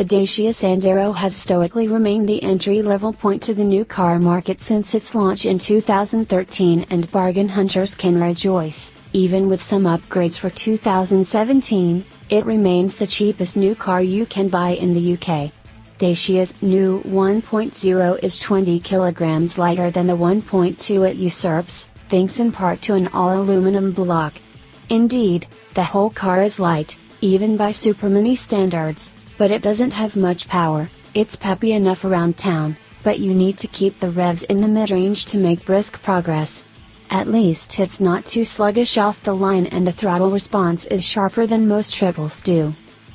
The Dacia Sandero has stoically remained the entry-level point to the new car market since its launch in 2013, and bargain hunters can rejoice. Even with some upgrades for 2017, it remains the cheapest new car you can buy in the UK. Dacia's new 1.0 is 20 kilograms lighter than the 1.2 it usurps, thanks in part to an all-aluminum block. Indeed, the whole car is light, even by supermini standards, but it doesn't have much power. It's peppy enough around town, but you need to keep the revs in the mid-range to make brisk progress. At least it's not too sluggish off the line, and the throttle response is sharper than most triples do.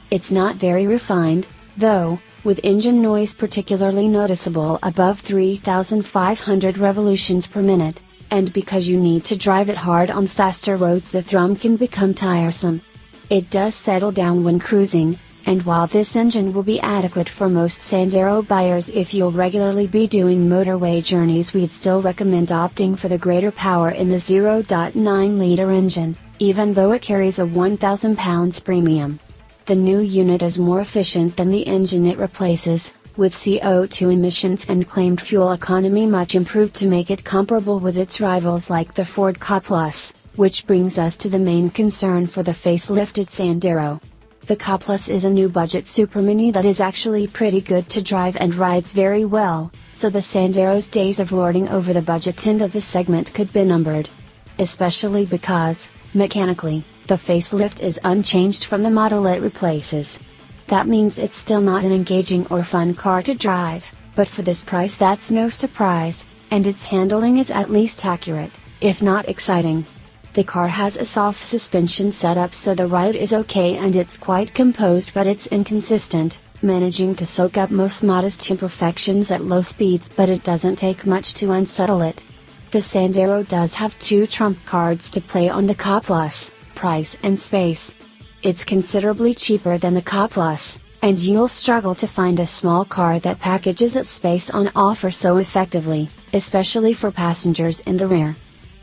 It's not very refined, though, with engine noise particularly noticeable above 3,500 revolutions per minute, and because you need to drive it hard on faster roads, the thrum can become tiresome. It does settle down when cruising, and while this engine will be adequate for most Sandero buyers if you'll regularly be doing motorway journeys, we'd still recommend opting for the greater power in the 0.9-liter engine, even though it carries a £1,000 premium. The new unit is more efficient than the engine it replaces, with CO2 emissions and claimed fuel economy much improved to make it comparable with its rivals like the Ford Ka+, which brings us to the main concern for the facelifted Sandero. The Ka+ is a new budget supermini that is actually pretty good to drive and rides very well, so the Sandero's days of lording over the budget end of the segment could be numbered. Especially because, mechanically, the facelift is unchanged from the model it replaces. That means it's still not an engaging or fun car to drive, but for this price that's no surprise, and its handling is at least accurate, if not exciting. The car has a soft suspension setup, so the ride is okay and it's quite composed, but it's inconsistent, managing to soak up most modest imperfections at low speeds, but it doesn't take much to unsettle it. The Sandero does have two trump cards to play on the Ka+, price and space. It's considerably cheaper than the Ka+, and you'll struggle to find a small car that packages that space on offer so effectively, especially for passengers in the rear.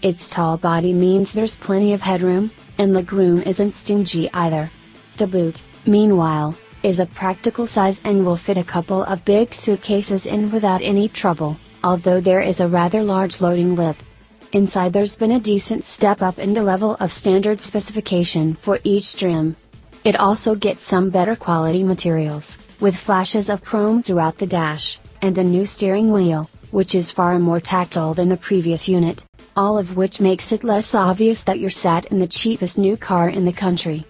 Its tall body means there's plenty of headroom, and legroom isn't stingy either. The boot, meanwhile, is a practical size and will fit a couple of big suitcases in without any trouble, although there is a rather large loading lip. Inside there's been a decent step up in the level of standard specification for each trim. It also gets some better quality materials, with flashes of chrome throughout the dash, and a new steering wheel, which is far more tactile than the previous unit, all of which makes it less obvious that you're sat in the cheapest new car in the country.